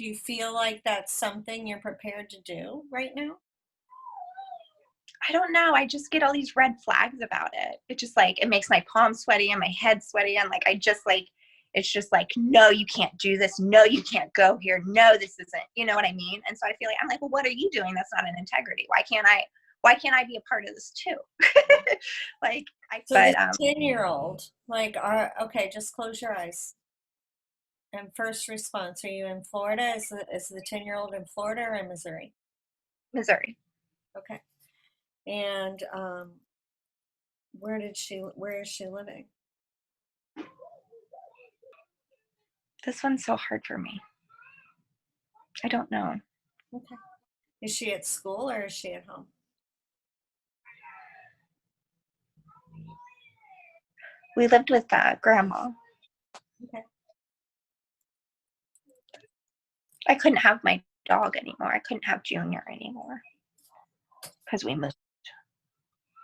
Do you feel like that's something you're prepared to do right now? I don't know. I just get all these red flags about it. It just like, it makes my palms sweaty and my head sweaty. And like, it's just like, no, you can't do this. No, you can't go here. No, this isn't, you know what I mean? And so I feel like, I'm like, well, what are you doing? That's not an integrity. Why can't I be a part of this too? Like, So the 10-year-old, like, okay, just close your eyes. And first response, are you in Florida? Is the 10-year-old in Florida or in Missouri? Missouri. Okay. And where is she living? This one's so hard for me. I don't know. Okay. Is she at school or is she at home? We lived with grandma. Okay. I couldn't have my dog anymore. I couldn't have Junior anymore because we moved.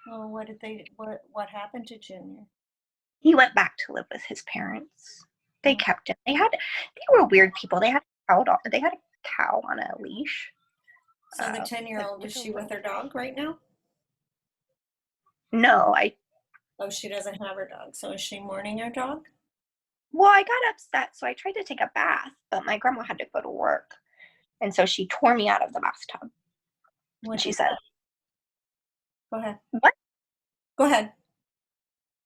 Well, what happened to Junior? He went back to live with his parents. They kept him. They were weird people. They had a cow on a leash. So the 10-year-old, is she with her dog right now? No, Oh, she doesn't have her dog. So is she mourning her dog? Well, I got upset, so I tried to take a bath, but my grandma had to go to work. And so she tore me out of the bathtub. What she said, go ahead. What? Go ahead.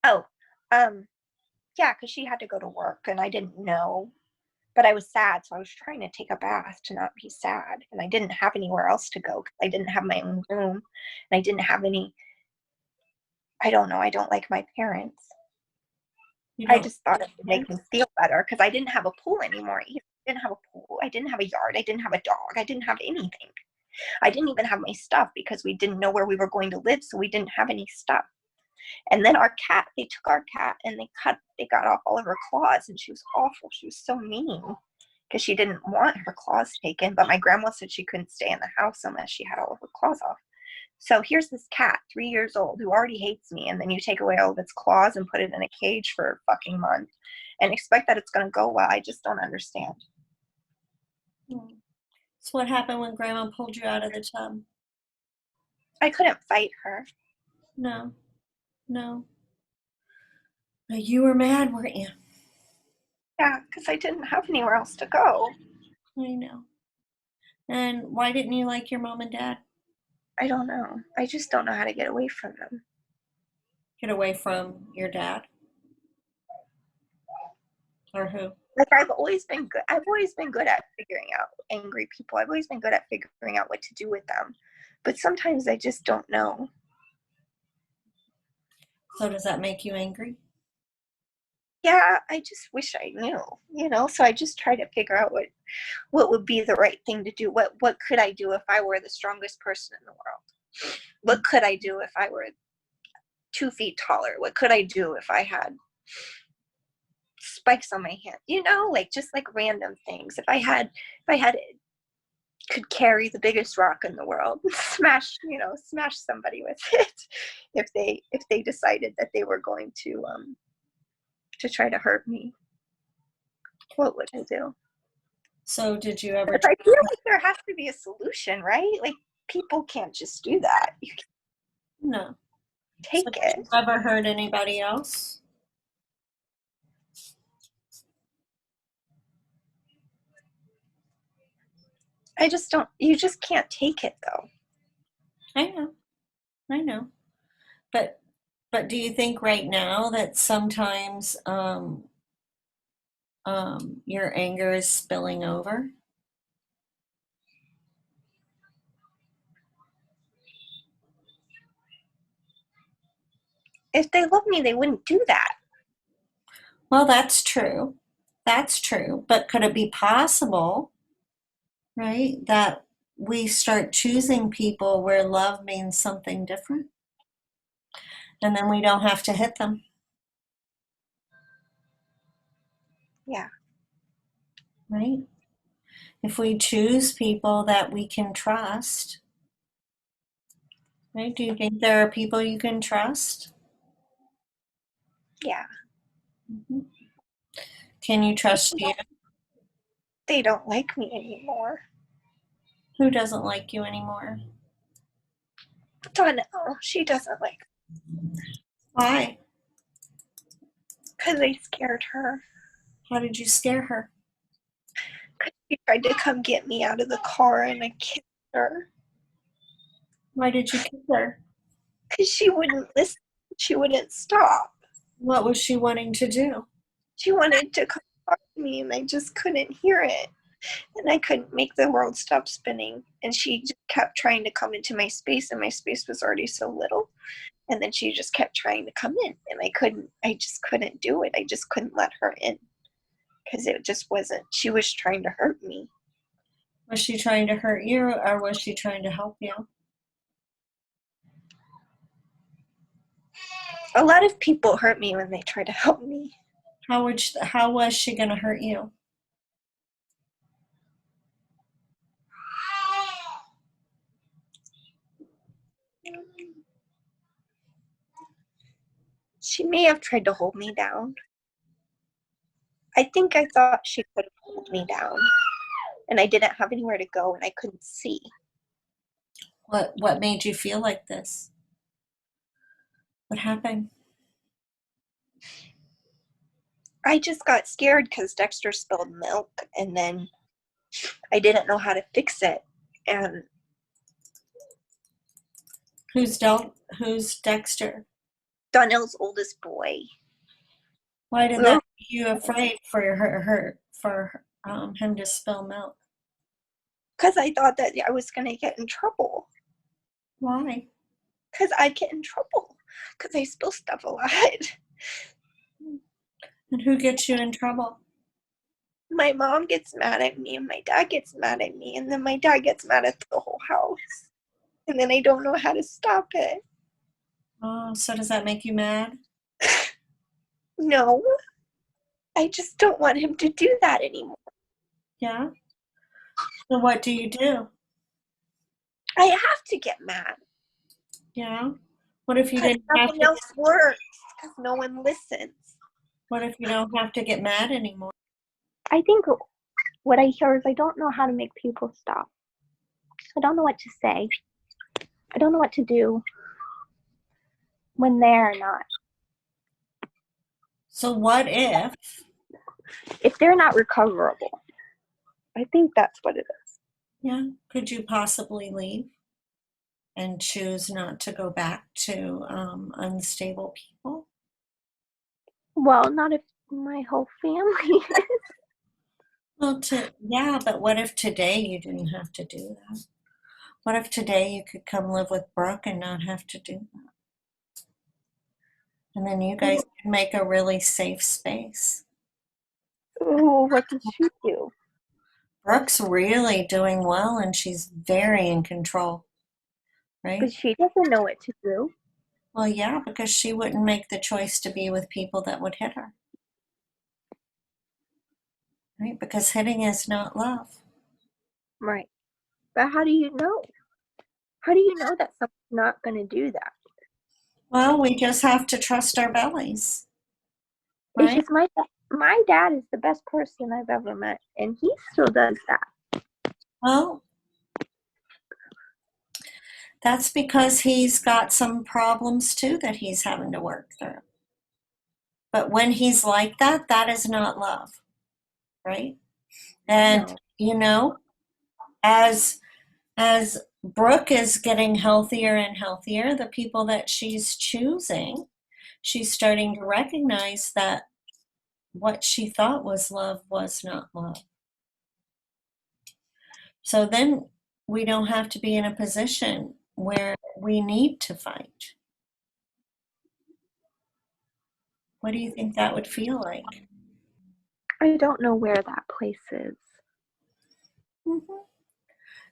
Oh, yeah, because she had to go to work and I didn't know. But I was sad, so I was trying to take a bath to not be sad. And I didn't have anywhere else to go because I didn't have my own room. And I didn't have any, I don't know, I don't like my parents. I just thought it would make me feel better because I didn't have a pool anymore either. I didn't have a pool. I didn't have a yard. I didn't have a dog. I didn't have anything. I didn't even have my stuff because we didn't know where we were going to live, so we didn't have any stuff. And then our cat, they took our cat and they got off all of her claws, and she was awful. She was so mean because she didn't want her claws taken, but my grandma said she couldn't stay in the house unless she had all of her claws off. So here's this cat, 3 years old, who already hates me, and then you take away all of its claws and put it in a cage for a fucking month and expect that it's going to go well. I just don't understand. So what happened when Grandma pulled you out of the tub? I couldn't fight her. No. But you were mad, weren't you? Yeah, because I didn't have anywhere else to go. I know. And why didn't you like your mom and dad? I don't know. I just don't know how to get away from them. Get away from your dad? Or who? Like, I've always been good at figuring out angry people. I've always been good at figuring out what to do with them. But sometimes I just don't know. So does that make you angry? Yeah, I just wish I knew, so I just try to figure out what would be the right thing to do. What could I do if I were the strongest person in the world? What could I do if I were 2 feet taller? What could I do if I had spikes on my hand? Just like random things. If I had could carry the biggest rock in the world, smash somebody with it if they decided that they were going to try to hurt me, what would I do? So did you ever? I feel like there has to be a solution, right? Like, people can't just do that. No. Take it. Did you ever hurt anybody else? You just can't take it, though. I know. But do you think right now that sometimes your anger is spilling over? If they love me, they wouldn't do that. Well, that's true. That's true. But could it be possible, right, that we start choosing people where love means something different? And then we don't have to hit them. Yeah. Right? If we choose people that we can trust, right? Do you think there are people you can trust? Yeah. Mm-hmm. Can you trust you? They don't like me anymore. Who doesn't like you anymore? Donnell, she doesn't like me Why? because I scared her. How did you scare her? Because she tried to come get me out of the car and I kissed her. Why did you kiss her? Because she wouldn't listen. She wouldn't stop. What was she wanting to do? She wanted to come talk to me and I just couldn't hear it. And I couldn't make the world stop spinning. And she just kept trying to come into my space, and my space was already so little. And then she just kept trying to come in, and I just couldn't do it. I just couldn't let her in because it just wasn't, she was trying to hurt me. Was she trying to hurt you, or was she trying to help you? A lot of people hurt me when they try to help me. How was she going to hurt you? She may have tried to hold me down. I think I thought she could hold me down, and I didn't have anywhere to go and I couldn't see. What made you feel like this? What happened? I just got scared because Dexter spilled milk, and then I didn't know how to fix it. And Who's Dexter? Donnell's oldest boy. Why did that make you afraid for him to spill milk? Because I thought that I was going to get in trouble. Why? Because I get in trouble. Because I spill stuff a lot. And who gets you in trouble? My mom gets mad at me, and my dad gets mad at me, and then my dad gets mad at the whole house. And then I don't know how to stop it. Oh, so does that make you mad? No. I just don't want him to do that anymore. Yeah? So what do you do? I have to get mad. Yeah? What if you Because didn't have nothing to? else works. Because no one listens. What if you don't have to get mad anymore? I think what I hear is I don't know how to make people stop. I don't know what to say. I don't know what to do when they're not. So what if, If they're not recoverable. I think that's what it is. yeah, could you possibly leave and choose not to go back to unstable people? Well, not if my whole family is. Well, yeah, but what if today you didn't have to do that? What if today you could come live with Brooke and not have to do that? And then you guys can make a really safe space. Ooh, what did she do? Brooke's really doing well and she's very in control, right? But she doesn't know what to do. Well, yeah, because she wouldn't make the choice to be with people that would hit her, right? Because hitting is not love. Right. But how do you know? How do you know that someone's not going to do that? Well, we just have to trust our bellies, It's right? just my dad is the best person I've ever met, and he still does that. Well, that's because he's got some problems too that he's having to work through. But when he's like that, that is not love, right? And No. you know, as Brooke is getting healthier and healthier, the people that she's choosing, she's starting to recognize that what she thought was love was not love. So then we don't have to be in a position where we need to fight. What do you think that would feel like? I don't know where that place is. Mm-hmm.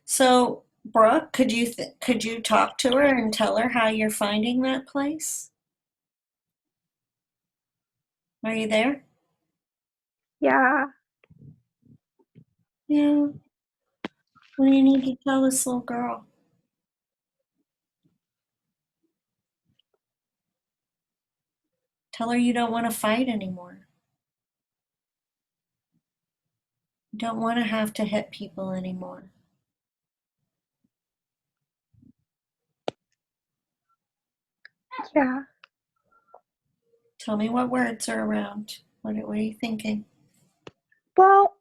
So, Brooke, could you talk to her and tell her how you're finding that place? Are you there? Yeah. Yeah. What do you need to tell this little girl? Tell her you don't want to fight anymore. don't want to have to hit people anymore. Yeah. Tell me what words are around. What are you thinking? Well,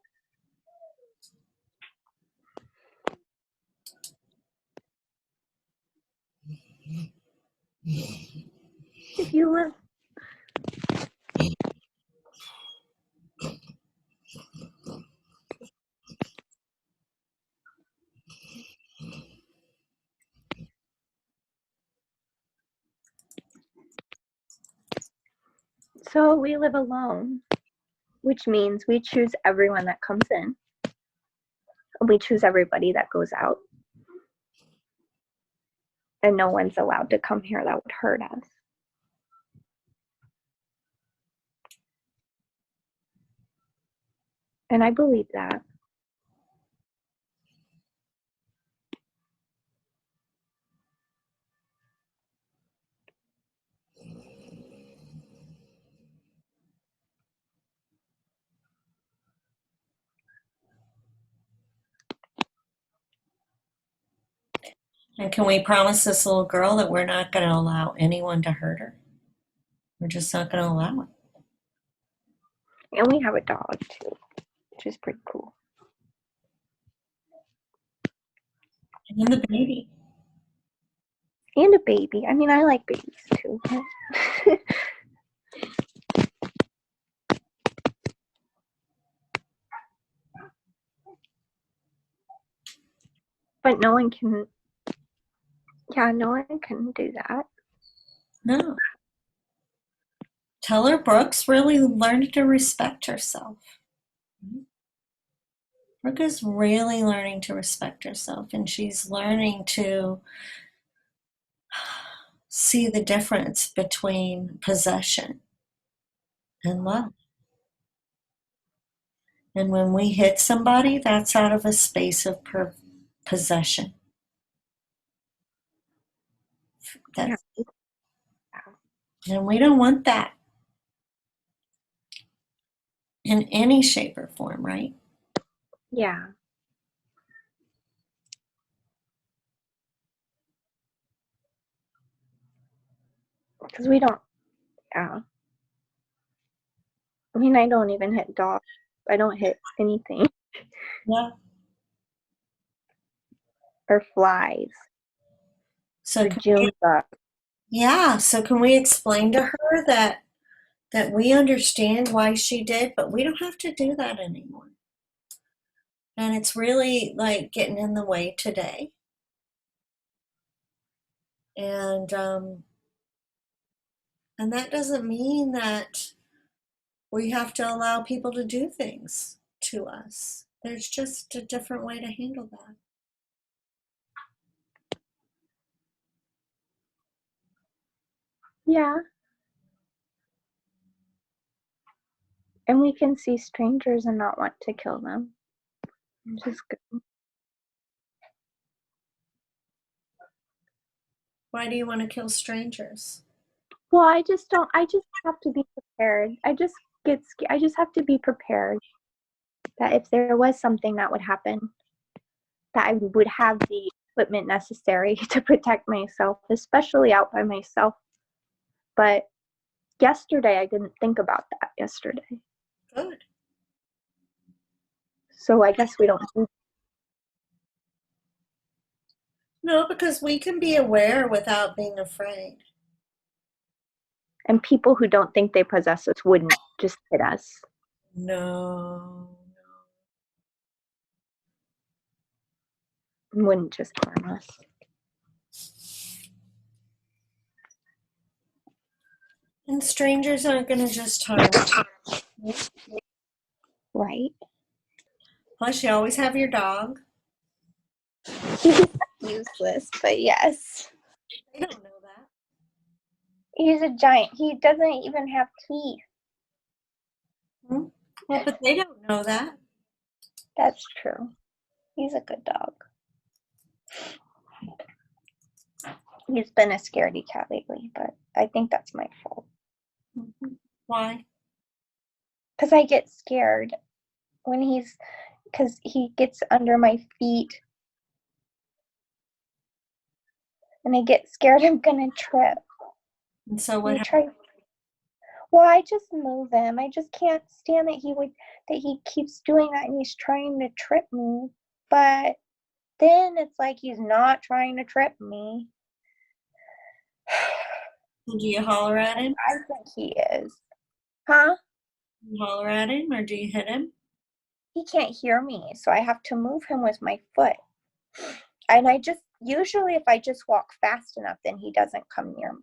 if you live, so we live alone, which means we choose everyone that comes in. We choose everybody that goes out. And no one's allowed to come here that would hurt us. And I believe that. And can we promise this little girl that we're not going to allow anyone to hurt her? We're just not going to allow it. And we have a dog too, which is pretty cool. And then the baby. And a baby. I mean, I like babies too. But no one can, no one can do that. No. Tell her Brooke's really learned to respect herself. Brooke is really learning to respect herself, and she's learning to see the difference between possession and love. And when we hit somebody, that's out of a space of possession. That's, and we don't want that in any shape or form, right? Yeah. Because we don't, yeah. I mean, I don't even hit dogs. I don't hit anything. Yeah. Or flies. So or June bugs. Yeah. So can we explain to her that we understand why she did, but we don't have to do that anymore. And it's really like getting in the way today. And that doesn't mean that we have to allow people to do things to us. There's just a different way to handle that. Yeah. And we can see strangers and not want to kill them, which is good. Why do you want to kill strangers? Well, I just have to be prepared. I just have to be prepared that if there was something that would happen, that I would have the equipment necessary to protect myself, especially out by myself. But yesterday, I didn't think about that yesterday. Good. So I guess we don't. No, because we can be aware without being afraid. And people who don't think they possess us wouldn't just hit us. No. Wouldn't just harm us. And strangers aren't going to just harm you. Right. Plus, you always have your dog. He's useless, but yes. They don't know that. He's a giant. He doesn't even have teeth. Well, but they don't know that. That's true. He's a good dog. He's been a scaredy cat lately, but I think that's my fault. Why? Because I get scared when he's because he gets under my feet and I get scared I'm gonna trip. And so what He happened? tried. Well, I just move him. I just can't stand that he keeps doing that and he's trying to trip me. But then it's like he's not trying to trip me. Do you holler at him? I think he is. Huh? Do you holler at him or do you hit him? He can't hear me, so I have to move him with my foot. And I just usually if I just walk fast enough, then he doesn't come near me.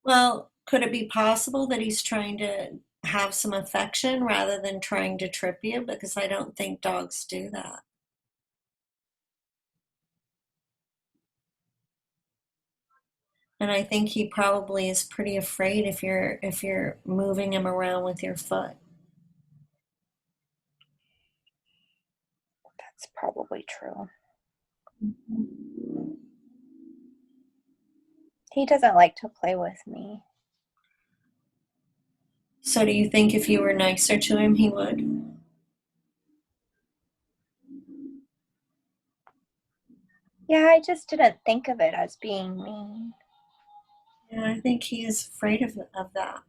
Well, could it be possible that he's trying to have some affection rather than trying to trip you? Because I don't think dogs do that. And I think he probably is pretty afraid if you're moving him around with your foot. That's probably true. He doesn't like to play with me. So do you think if you were nicer to him, he would? Yeah, I just didn't think of it as being mean. Yeah, I think he is afraid of that.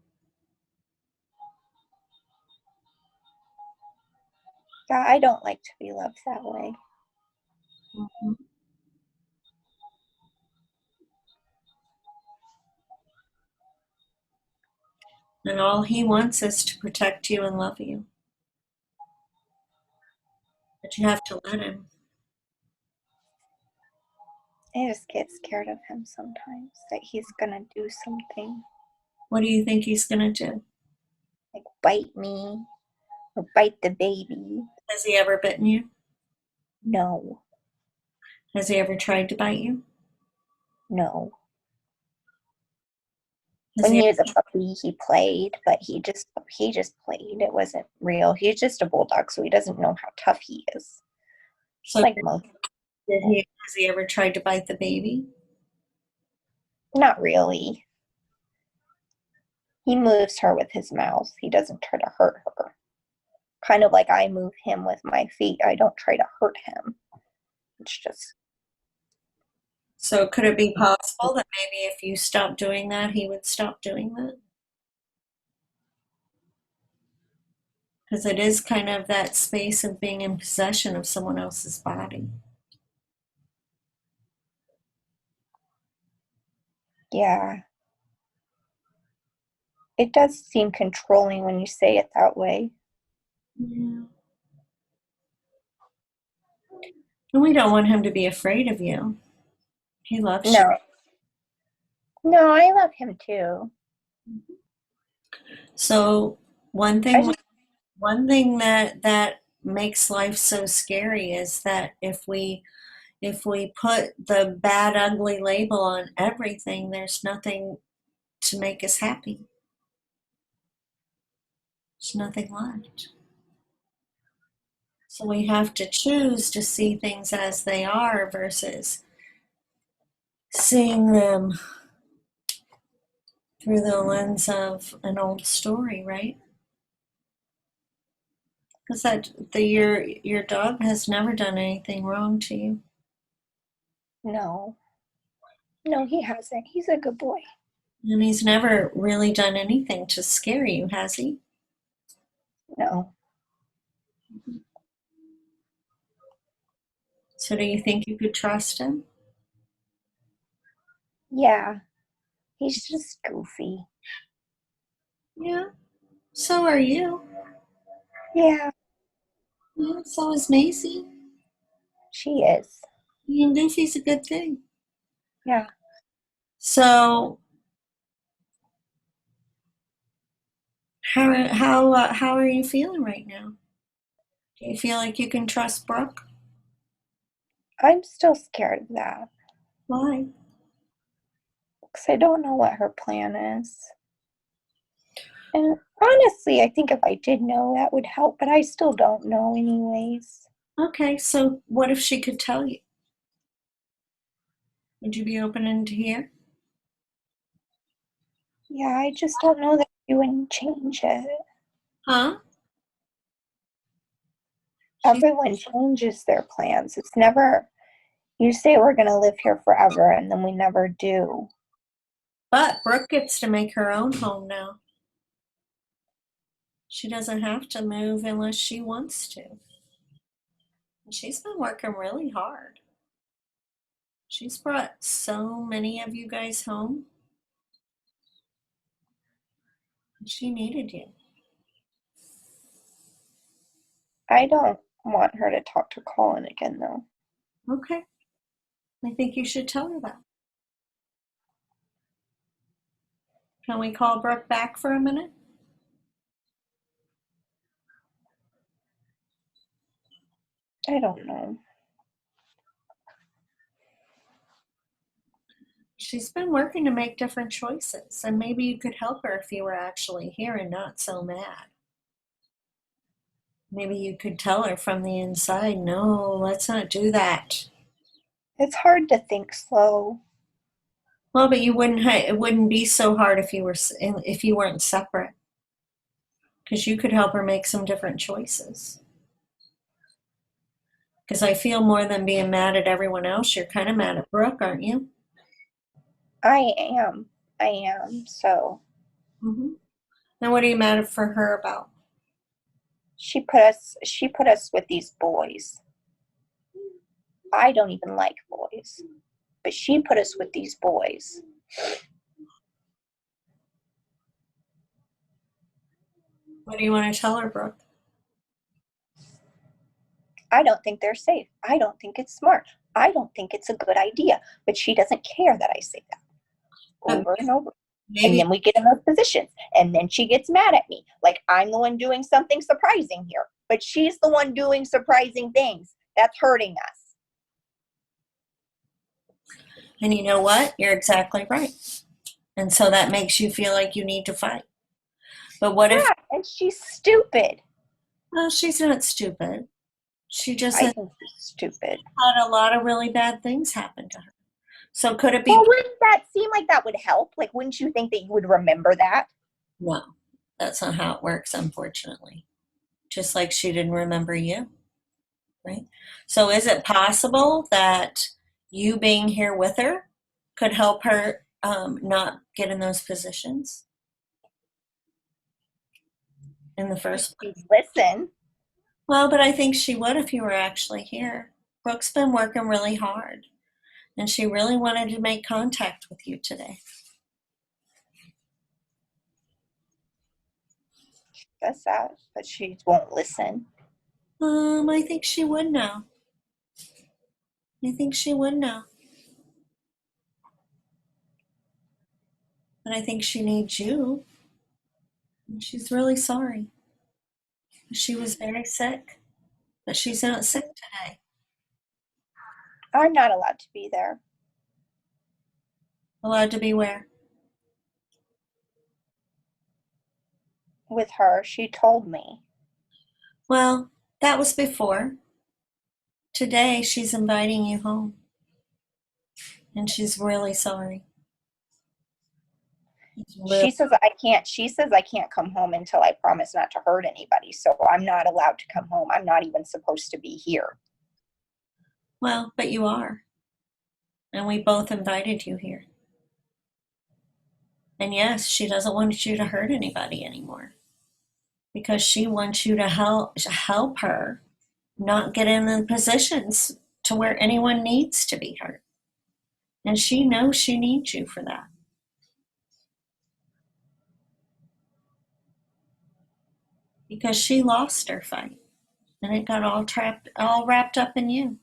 Yeah, I don't like to be loved that way. Mhm. And all he wants is to protect you and love you. But you have to let him. I just get scared of him sometimes, that he's gonna do something What do you think he's going to do? like bite me or bite the baby. Has he ever bitten you? No, Has he ever tried to bite you? no. Has When he he was a puppy, he played, but he just played. It wasn't real. He's just a bulldog, so he doesn't know how tough he is. so Like most people. has he ever tried to bite the baby? Not really. He moves her with his mouth. He doesn't try to hurt her. Kind of like I move him with my feet. I don't try to hurt him. It's just So could it be possible that maybe if you stopped doing that, he would stop doing that? Because it is kind of that space of being in possession of someone else's body. yeah. It does seem controlling when you say it that way. Yeah. And we don't want him to be afraid of you. He loves you. No. No, I love him too. So one I thing just one thing that makes life so scary is that if we put the bad ugly label on everything, there's nothing to make us happy. There's nothing left. So we have to choose to see things as they are versus seeing them through the lens of an old story, right? Because your dog has never done anything wrong to you, no. No, he hasn't. He's a good boy. and he's never really done anything to scare you, has he? No. So do you think you could trust him? Yeah. He's just goofy. Yeah. So are you. Yeah, Yeah. So is Macy. she is. And Goofy's a good thing. Yeah. So how are you feeling right now? Do you feel like you can trust Brooke? I'm still scared of that Why? because I don't know what her plan is. And honestly, I think if I did know, that would help, but I still don't know, anyways. Okay, so what if she could tell you? Would you be open to hear? Yeah, I just don't know that you wouldn't change it. Huh? Everyone changes their plans. It's never, you say we're going to live here forever, and then we never do. But Brooke gets to make her own home now. She doesn't have to move unless she wants to. And she's been working really hard. She's brought so many of you guys home. She needed you. I don't want her to talk to Colin again, though. Okay. I think you should tell her that. Can we call Brooke back for a minute? I don't know. She's been working to make different choices, and maybe you could help her if you were actually here and not so mad. Maybe you could tell her from the inside, no, let's not do that. It's hard to think slow. Well, but it wouldn't be so hard if you weren't separate. Because you could help her make some different choices. Because I feel more than being mad at everyone else, you're kind of mad at Brooke, aren't you? I am. So Mm-hmm. And what are you mad for her about? she put us with these boys. I don't even like boys, but she put us with these boys. What do you want to tell her, Brooke? I don't think they're safe. I don't think it's smart. I don't think it's a good idea. But she doesn't care that I say that over and over. And then we get in those positions. And then she gets mad at me. Like I'm the one doing something surprising here. But she's the one doing surprising things. That's hurting us. And you know what? You're exactly right. And so that makes you feel like you need to fight. But what if... And she's stupid. Well, she's not stupid. She just I think she's stupid. had a lot of really bad things happen to her. So could it be... Well, wouldn't that seem like that would help? Like, wouldn't you think that you would remember that? No, that's not how it works, unfortunately. Just like she didn't remember you, right? So is it possible that you being here with her could help her not get in those positions in the first place? Listen. Well, but I think she would if you were actually here. Brooke's been working really hard, and she really wanted to make contact with you today. That's that, but she won't listen. I think she would now. I think she would now. But I think she needs you. And she's really sorry. She was very sick, but she's not sick today. I'm not allowed to be there. Allowed to be where? With her, she told me. Well, that was before. Today, she's inviting you home. And she's really sorry. She says I can't come home until I promise not to hurt anybody. So I'm not allowed to come home. I'm not even supposed to be here. Well, but you are. And we both invited you here. And yes, she doesn't want you to hurt anybody anymore. Because she wants you to help her not get in the positions to where anyone needs to be hurt. And she knows she needs you for that. Because she lost her fight. And it got all wrapped up in you.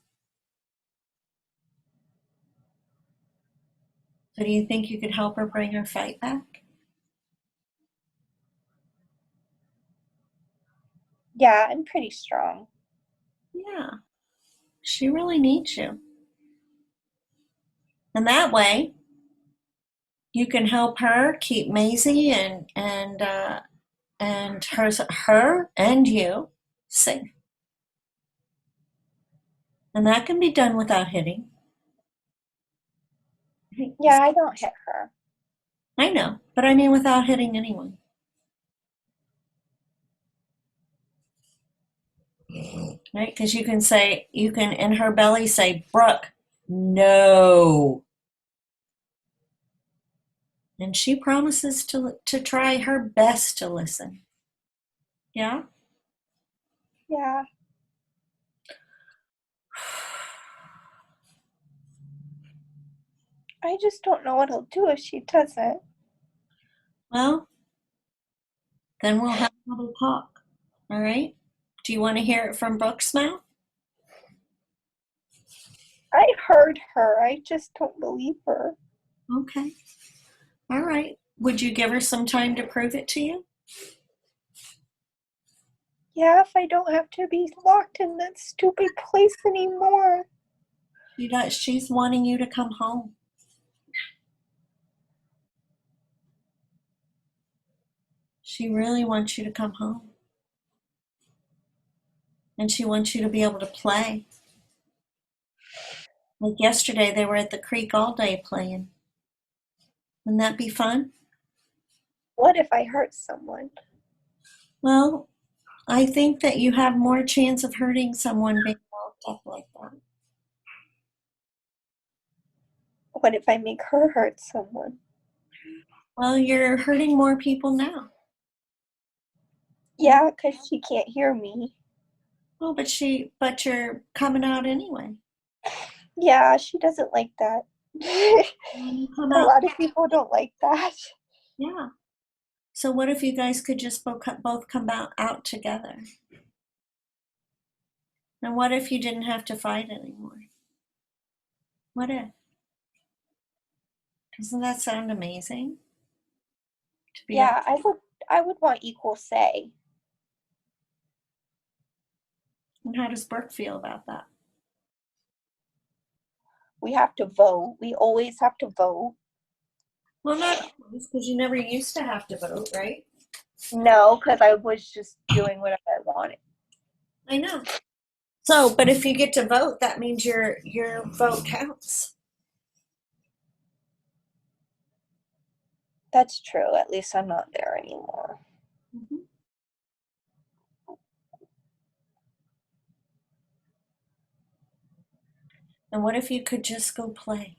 So do you think you could help her bring her fight back? Yeah, I'm pretty strong. Yeah. She really needs you. And that way, you can help her keep Maisie and her and you safe. And that can be done without hitting. Yeah, I don't hit her. I know, but I mean without hitting anyone. right? Because you can say, you can in her belly say, Brooke, no. And she promises to try her best to listen. Yeah? Yeah. I just don't know what I'll do if she doesn't. Well, then we'll have another talk. All right? Do you want to hear it from Brooke's mouth? I heard her. I just don't believe her. Okay. All right. Would you give her some time to prove it to you? Yeah, if I don't have to be locked in that stupid place anymore. She's wanting you to come home. She really wants you to come home. And she wants you to be able to play. Like yesterday, they were at the creek all day playing. Wouldn't that be fun? What if I hurt someone? Well, I think that you have more chance of hurting someone being locked up like that. What if I make her hurt someone? Well, you're hurting more people now. Yeah, because she can't hear me. Well, but you're coming out anyway. Yeah, she doesn't like that. When you come A out, lot of people don't like that. yeah. So what if you guys could just both come out together? And what if you didn't have to fight anymore? What if? Doesn't that sound amazing? To be able, Yeah, I would want equal say. and how does Brooke feel about that? We have to vote. We always have to vote. Well, not always, because you never used to have to vote, right? No, because I was just doing whatever I wanted. I know. So, but if you get to vote, that means your vote counts. That's true. At least I'm not there anymore. Mhm. And what if you could just go play?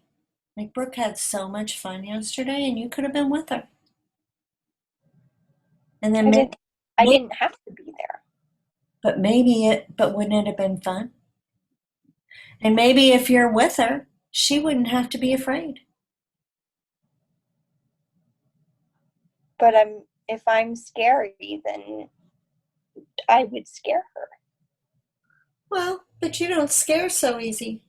Like Brooke had so much fun yesterday, and you could have been with her. And then I didn't. I didn't have to be there. but wouldn't it have been fun? And maybe if you're with her, she wouldn't have to be afraid. But if I'm scary, then I would scare her. Well, but you don't scare so easy.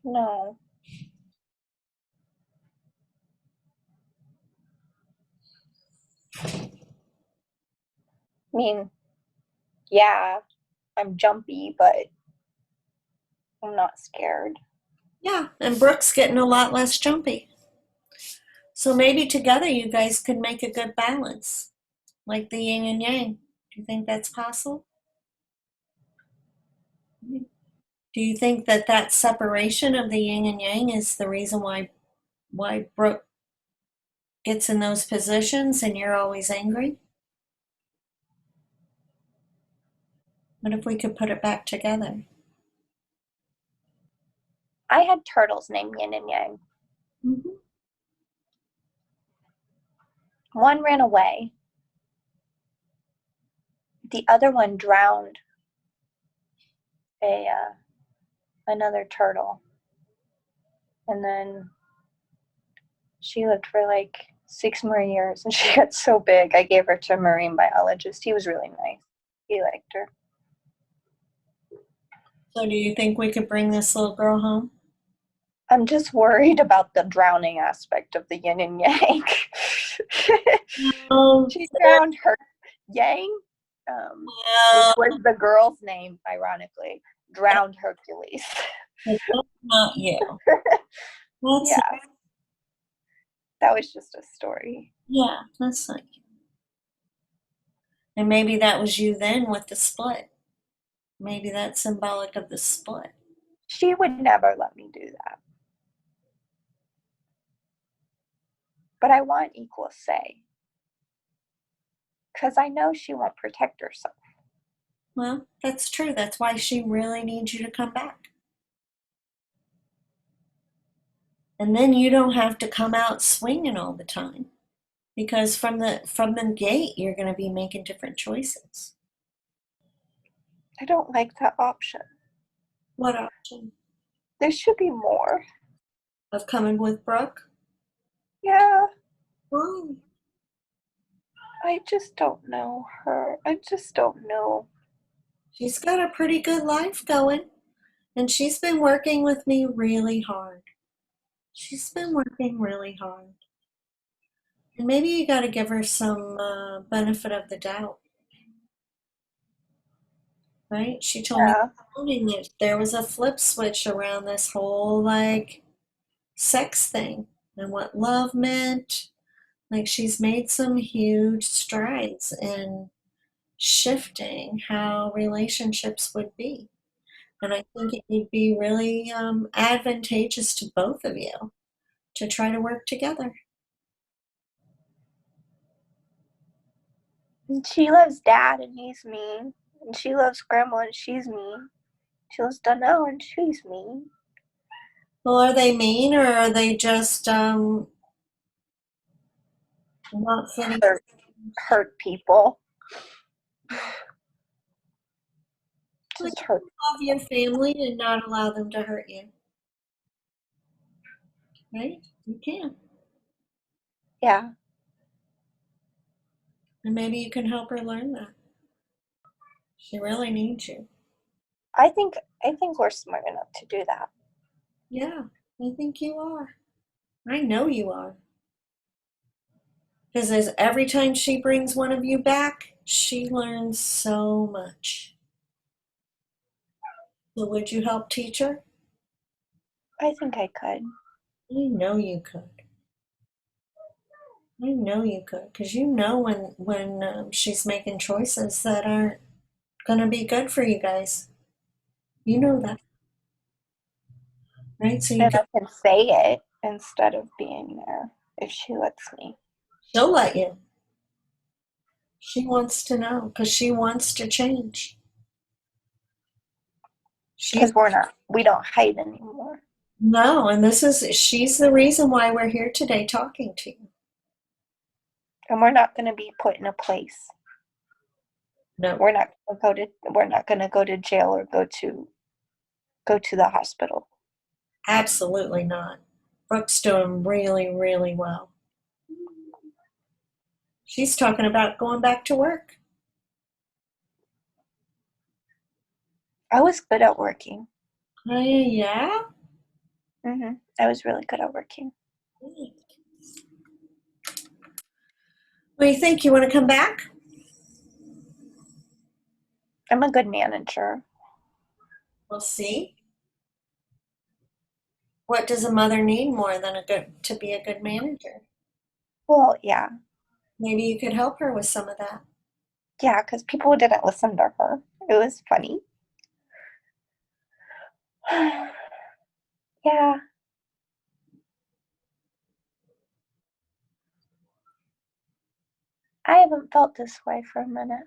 No. I mean, yeah, I'm jumpy, but I'm not scared. Yeah, and Brooke's getting a lot less jumpy. So maybe together you guys could make a good balance, like the yin and yang. Do you think that's possible? Do you think that that separation of the yin and yang is the reason why Brooke gets in those positions and you're always angry? What if we could put it back together? I had turtles named Yin and Yang. Mm-hmm. One ran away. The other one drowned a another turtle, and then she lived for like 6 more years, and she got so big. I gave her to a marine biologist. He was really nice. He liked her. So do you think we could bring this little girl home? I'm just worried about the drowning aspect of the yin and yang. Oh, She drowned her Yang, which well, was the girl's name, ironically, drowned Hercules. that's not you. That's Yeah, that was just a story. yeah, that's not you. And maybe that was you then with the split. Maybe that's symbolic of the split. She would never let me do that. But I want equal say. Because I know she won't protect herself. Well, that's true. That's why she really needs you to come back. And then you don't have to come out swinging all the time, because from the gate you're going to be making different choices. I don't like that option. What option? There should be more. Of coming with Brooke? Yeah, Why? I just don't know her. I just don't know. She's got a pretty good life going, and she's been working with me really hard. She's been working really hard. And maybe you got to give her some benefit of the doubt, right? She told me Yeah, this morning that there was a flip switch around this whole like sex thing and what love meant. Like she's made some huge strides in shifting how relationships would be. And I think it would be really advantageous to both of you to try to work together. and she loves Dad, and he's mean. And she loves Grandma, and she's mean. She loves Donnell, and she's mean. Well, are they mean or are they just not fitting? Hurt people. Like, Just hurt. love your family and not allow them to hurt you, right? You can. Yeah, And maybe you can help her learn that. She really needs you. I think we're smart enough to do that. Yeah, I think you are. I know you are. Because as every time she brings one of you back, she learns so much. So would you help teach her? I think I could. I know you could. I know you could, because you know when she's making choices that aren't going to be good for you guys. You know that, right? So you And can. I can say it instead of being there if she lets me. She'll let you. She wants to know because she wants to change. She's Because we don't hide anymore. no, and she's the reason why we're here today talking to you. And we're not going to be put in a place. No, We're not going to go to jail or go to the hospital. absolutely not. Brooke's doing really, really well. She's talking about going back to work. I was good at working. Yeah? I was really good at working. What do you think? You want to come back? I'm a good manager. We'll see. What does a mother need more than to be a good manager? Well, yeah. Maybe you could help her with some of that. Yeah, because people didn't listen to her. It was funny. Yeah. I haven't felt this way for a minute.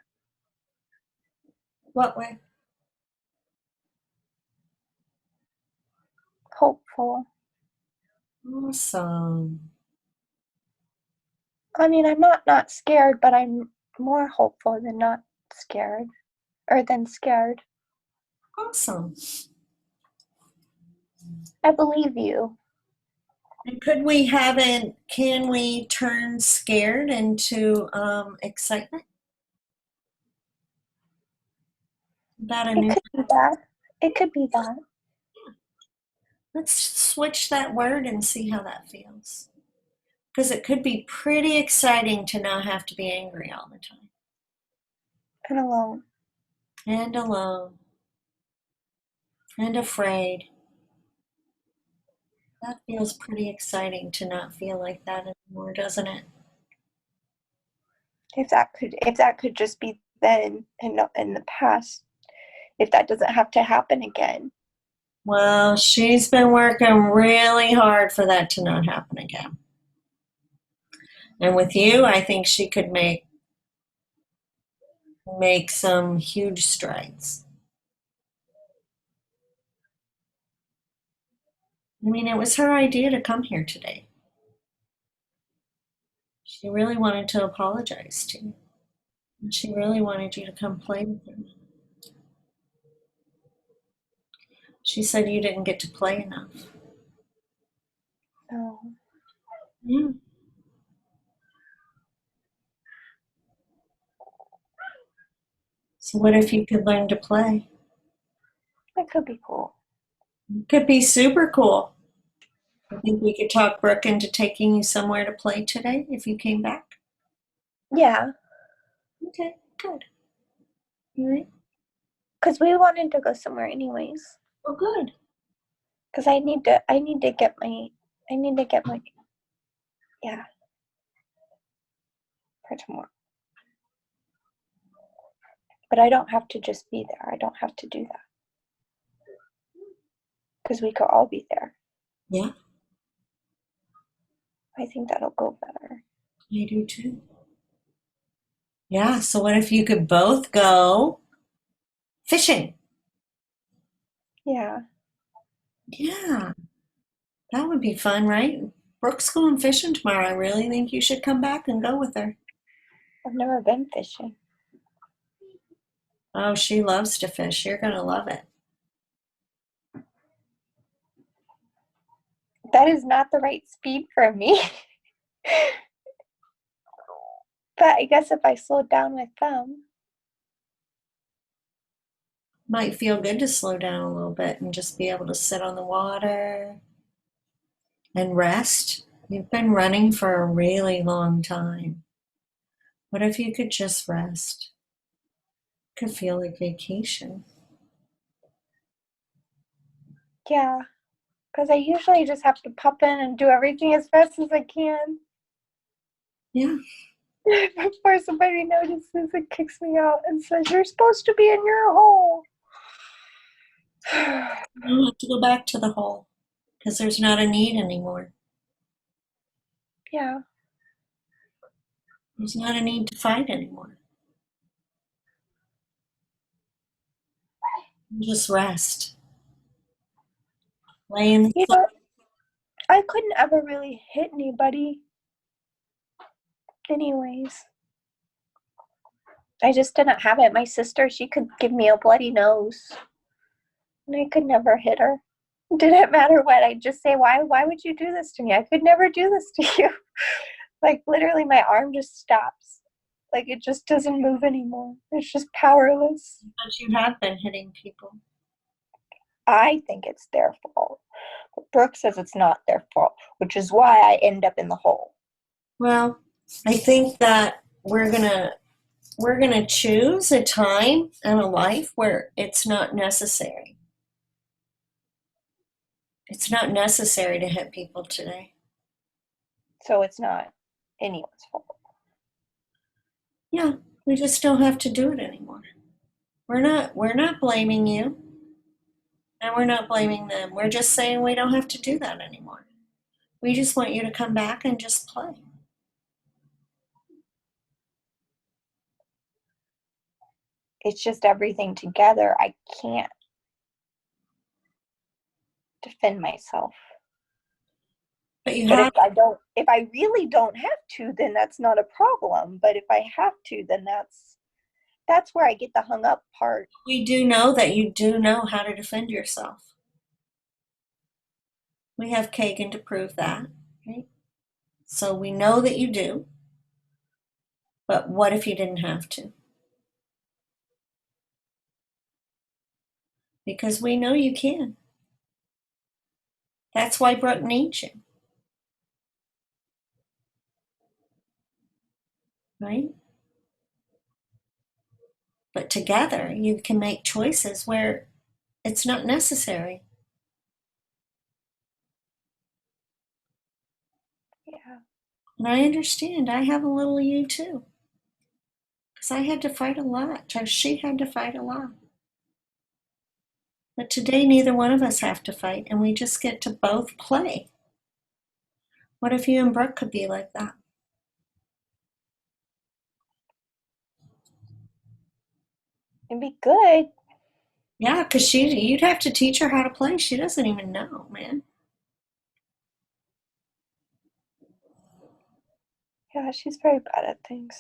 What way? Hopeful. Awesome. I mean, I'm not scared, but I'm more hopeful than not scared. Or than scared. Awesome. I believe you. And can we turn scared into excitement? About a It new, could be that. It could be that. let's switch that word and see how that feels. Because it could be pretty exciting to not have to be angry all the time. And alone. And alone. And afraid. That feels pretty exciting to not feel like that anymore, doesn't it? If that could just be then and not in the past. If that doesn't have to happen again. Well, she's been working really hard for that to not happen again. And with you, I think she could make make some huge strides. I mean, it was her idea to come here today. She really wanted to apologize to you. And she really wanted you to come play with her. She said you didn't get to play enough. No, Yeah. So what if you could learn to play? it could be cool. It could be super cool. I think we could talk Brooke into taking you somewhere to play today if you came back. Yeah, Okay, good. All right. because we wanted to go somewhere anyways. Well, good. Because I need to get my, yeah, for tomorrow. But I don't have to just be there. I don't have to do that. Because we could all be there. Yeah, I think that'll go better. I do too. Yeah, so what if you could both go fishing? Yeah, Yeah, that would be fun, right? Brooke's going fishing tomorrow. I really think you should come back and go with her. I've never been fishing. Oh, she loves to fish. You're going to love it. That is not the right speed for me. But I guess if I slowed down with them. Might feel good to slow down a little bit and just be able to sit on the water and rest. You've been running for a really long time. What if you could just rest? It could feel like vacation. Yeah, because I usually just have to pop in and do everything as fast as I can. Yeah. Before somebody notices and kicks me out and says, "You're supposed to be in your hole." You have to go back to the hole because there's not a need anymore. Yeah, There's not a need to fight anymore. Just rest. Lay in the you sun. know, I couldn't ever really hit anybody anyways. I just didn't have it. My sister, she could give me a bloody nose, and I could never hit her. It didn't matter what. I'd just say, why would you do this to me? I could never do this to you. Like, literally, my arm just stops. Like, it just doesn't move anymore. It's just powerless. But you have been hitting people. I think it's their fault. But Brooke says it's not their fault, which is why I end up in the hole. Well, I think that we're gonna choose a time and a life where it's not necessary. It's not necessary to hit people today. So it's not anyone's fault. Yeah, we just don't have to do it anymore. We're not blaming you and we're not blaming them. We're just saying we don't have to do that anymore. We just want you to come back and just play. It's just everything together. I can't defend myself. But you But have if I really don't have to, then that's not a problem. But if I have to, then that's where I get the hung up part. we do know that you do know how to defend yourself. We have Kagan to prove that, right? So we know that you do. But what if you didn't have to? Because we know you can. That's why Brooke needs you. Right? But together you can make choices where it's not necessary. Yeah. And I understand. I have a little you too. Because I had to fight a lot. Or she had to fight a lot. But today neither one of us have to fight and we just get to both play. What if you and Brooke could be like that? It'd be good. Yeah, because you'd have to teach her how to play. She doesn't even know, man. Yeah, she's very bad at things.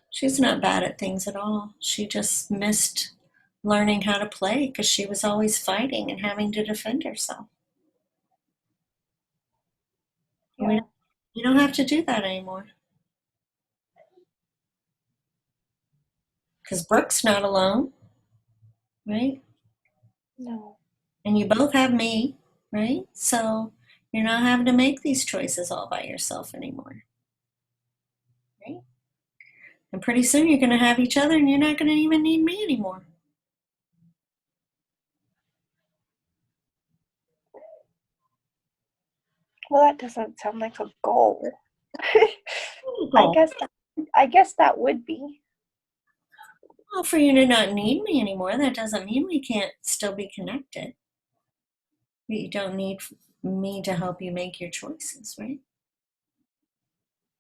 She's not bad at things at all. She just missed learning how to play because she was always fighting and having to defend herself. We, Yeah. we don't have to do that anymore because Brooke's not alone, right? No. And you both have me, right? So you're not having to make these choices all by yourself anymore, right? And pretty soon you're going to have each other and you're not going to even need me anymore. Well, that doesn't sound like a goal. I Well, guess that, I guess that would be. for you to not need me anymore, that doesn't mean we can't still be connected. You don't need me to help you make your choices, right?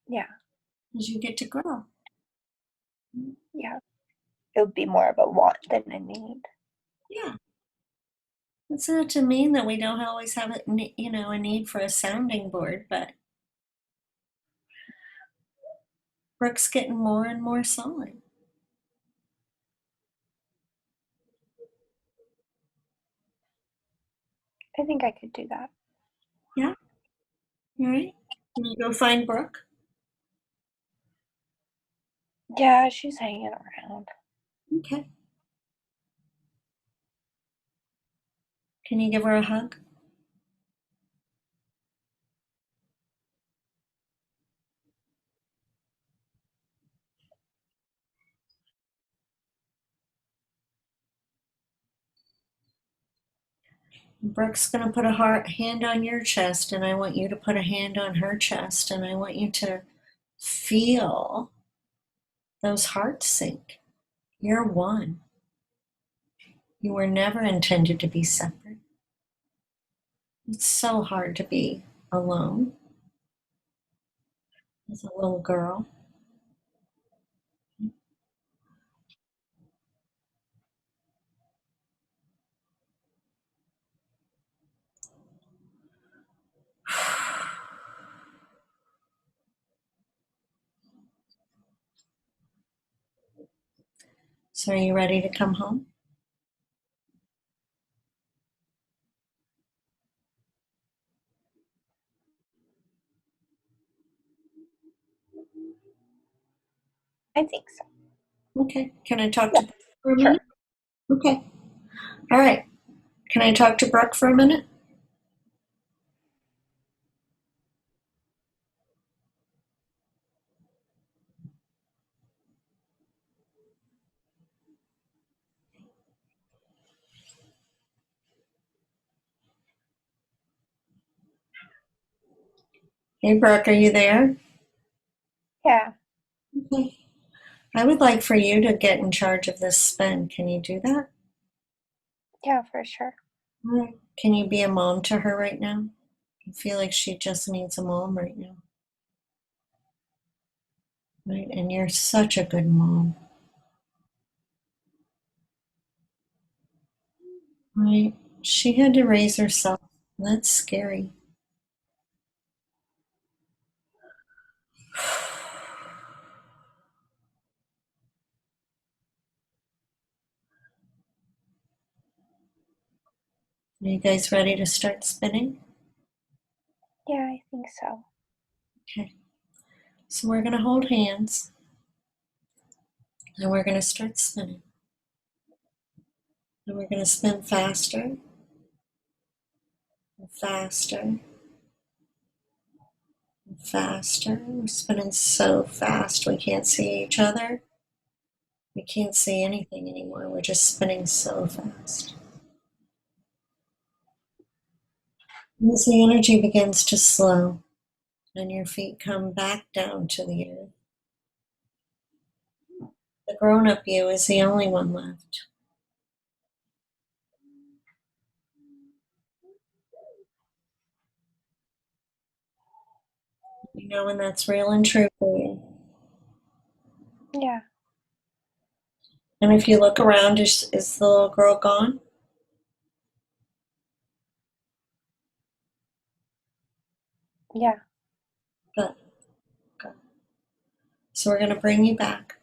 Yeah. Because you get to grow. Yeah. It would be more of a want than a need. Yeah. It's not to mean that we don't always have a need for a sounding board, but Brooke's getting more and more solid. I think I could do that. Yeah. All right. Can you go find Brooke? Yeah, she's hanging around. Okay. Can you give her a hug? Brooke's going to put a hand on your chest, and I want you to put a hand on her chest, and I want you to feel those hearts sink. You're one. You were never intended to be separate. It's so hard to be alone as a little girl. So, are you ready to come home? I think so. Okay. Can I talk Yeah, to Brooke for a sure. minute? Okay. All right. Can I talk to Brooke for a minute? Hey, Brooke, are you there? Yeah. Okay. I would like for you to get in charge of this spin. Can you do that? Yeah, for sure. All right. Can you be a mom to her right now? I feel like she just needs a mom right now. Right? And you're such a good mom. Right? She had to raise herself. That's scary. Are you guys ready to start spinning? Yeah, I think so. Okay. So we're going to hold hands and we're going to start spinning. And we're going to spin faster and faster and faster. We're spinning so fast we can't see each other. We can't see anything anymore. We're just spinning so fast. And as the energy begins to slow and your feet come back down to the earth, the grown up you is the only one left. You know when that's real and true for you. Yeah. And if you look around, is the little girl gone? Yeah. Good, good. So we're going to bring you back.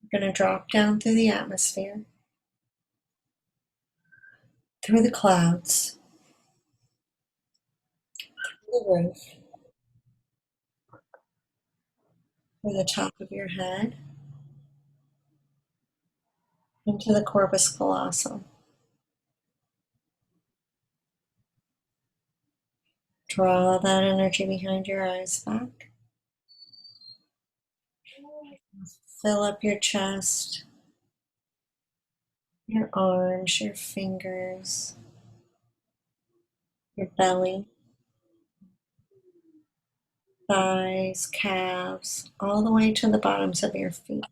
We're going to drop down through the atmosphere, through the clouds, through the roof, through the top of your head, into the corpus callosum. Draw that energy behind your eyes back. Fill up your chest, your arms, your fingers, your belly, thighs, calves, all the way to the bottoms of your feet.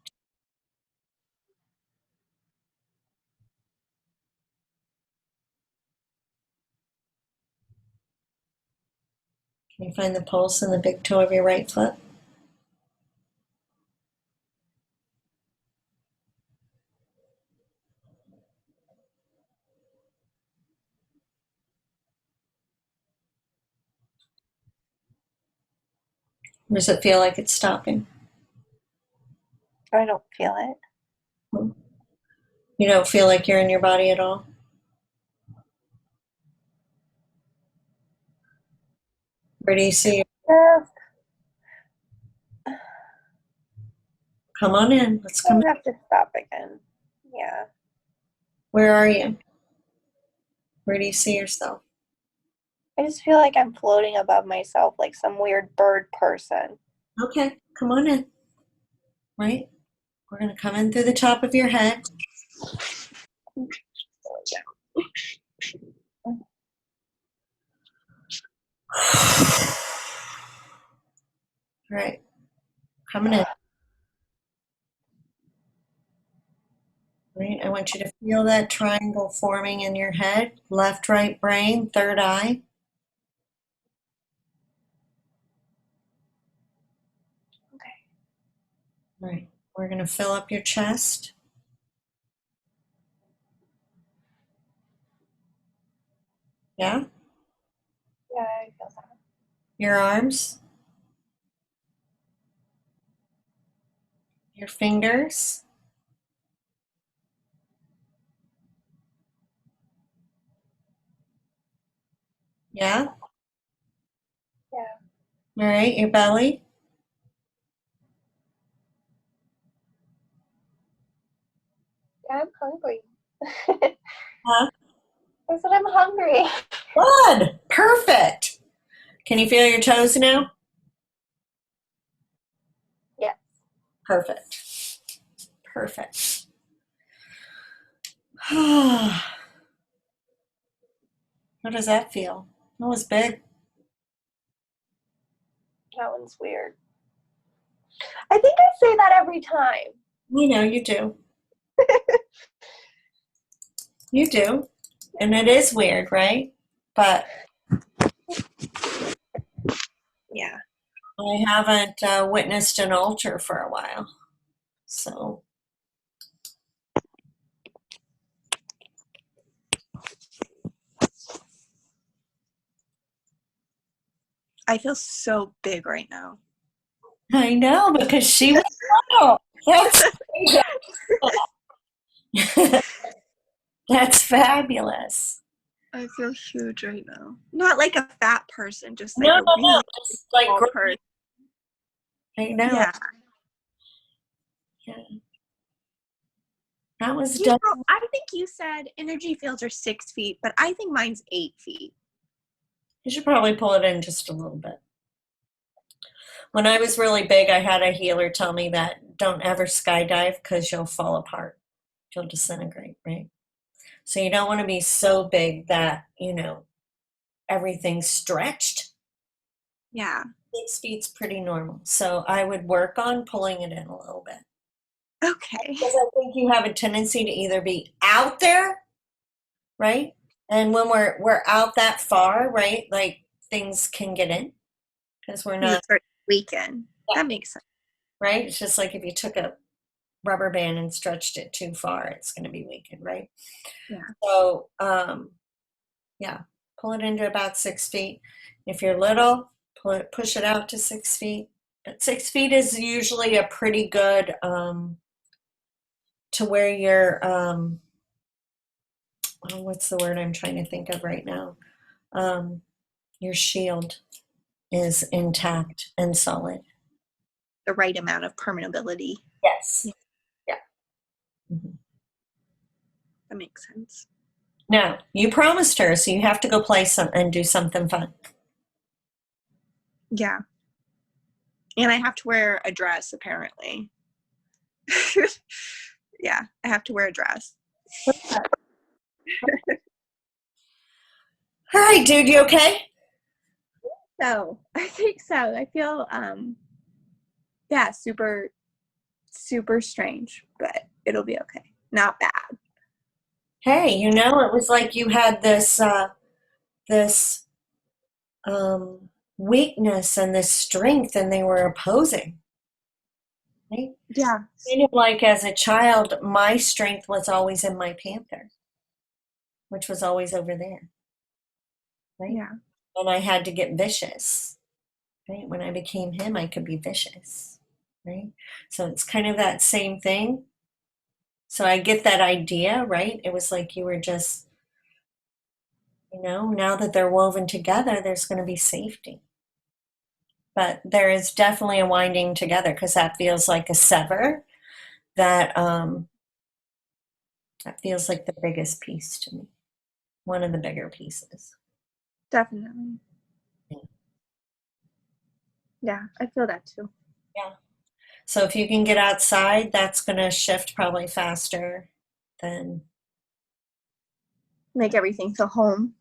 Can you find the pulse in the big toe of your right foot? Or does it feel like it's stopping? I don't feel it. You don't feel like you're in your body at all? Where do you see it? Yeah. Come on in. Let's come I in. have to stop again. Yeah. Where are you? Where do you see yourself? I just feel like I'm floating above myself like some weird bird person. Okay, come on in. Right? We're going to come in through the top of your head. Right. Coming in. Right. I want you to feel that triangle forming in your head. Left, right brain, third eye. Okay. Right. We're going to fill up your chest. Yeah. Yeah, I feel that. Your arms, your fingers. Yeah. Yeah. All right. Your belly. Yeah, I'm hungry. Huh? I said I'm hungry. Good. Perfect. Can you feel your toes now? Yeah. Perfect. Perfect. How does that feel? That was big. That one's weird. I think I say that every time. You know, you do. You do. And it is weird, right? But Yeah. I haven't witnessed an altar for a while. So, I feel so big right now. I know because she was little. That's fabulous. I feel huge right now. Not like a fat person, just like No, a no, no. really It's like tall great. person. I know. Yeah. Yeah. That was You done. know, I think you said energy fields are 6 feet, but I think mine's 8 feet. You should probably pull it in just a little bit. When I was really big, I had a healer tell me that don't ever skydive because you'll fall apart. You'll disintegrate, right? So you don't want to be so big that, everything's stretched. Yeah. 6 feet's pretty normal. So I would work on pulling it in a little bit. Okay. Because I think you have a tendency to either be out there, right? And when we're out that far, right? Like things can get in because we're You not, start weekend. yeah, That makes sense. right? It's just like if you took a rubber band and stretched it too far, it's going to be weakened, right? Yeah. So, yeah, pull it into about 6 feet. If you're little, push it out to 6 feet. But 6 feet is usually a pretty good to where you're oh, what's the word I'm trying to think of right now? Your shield is intact and solid. The right amount of permeability. Yes. Yeah. Yeah. Mhm. That makes sense. Now, you promised her, so you have to go play some and do something fun. Yeah. And I have to wear a dress, apparently. Yeah, I have to wear a dress. All right, dude, you okay? So I think so. I feel yeah, super, super strange, but it'll be okay. Not bad. Hey, you know, it was like you had this weakness and this strength, and they were opposing. Right? Yeah. Kind of like as a child, my strength was always in my panther, which was always over there, right? Yeah. And I had to get vicious, right? When I became him, I could be vicious, right? So it's kind of that same thing. So I get that idea, right? It was like you were just, you know, now that they're woven together, there's going to be safety. But there is definitely a winding together because that feels like a sever that that feels like the biggest piece to me, one of the bigger pieces. Definitely. Yeah. Yeah, I feel that too. Yeah. So if you can get outside, that's going to shift probably faster than. Make everything feel home.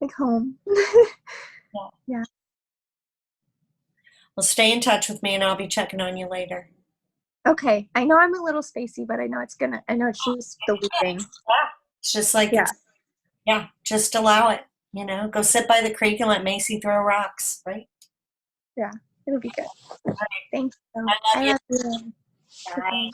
Like home. Yeah. Yeah. Well, stay in touch with me and I'll be checking on you later. Okay. I know I'm a little spacey, but I know it's just the weekend. Yeah. It's just like, Yeah. yeah, just allow it. You know, go sit by the creek and let Macy throw rocks, right? Yeah. It'll be good. Thanks. I love I you. love you. All Okay. right.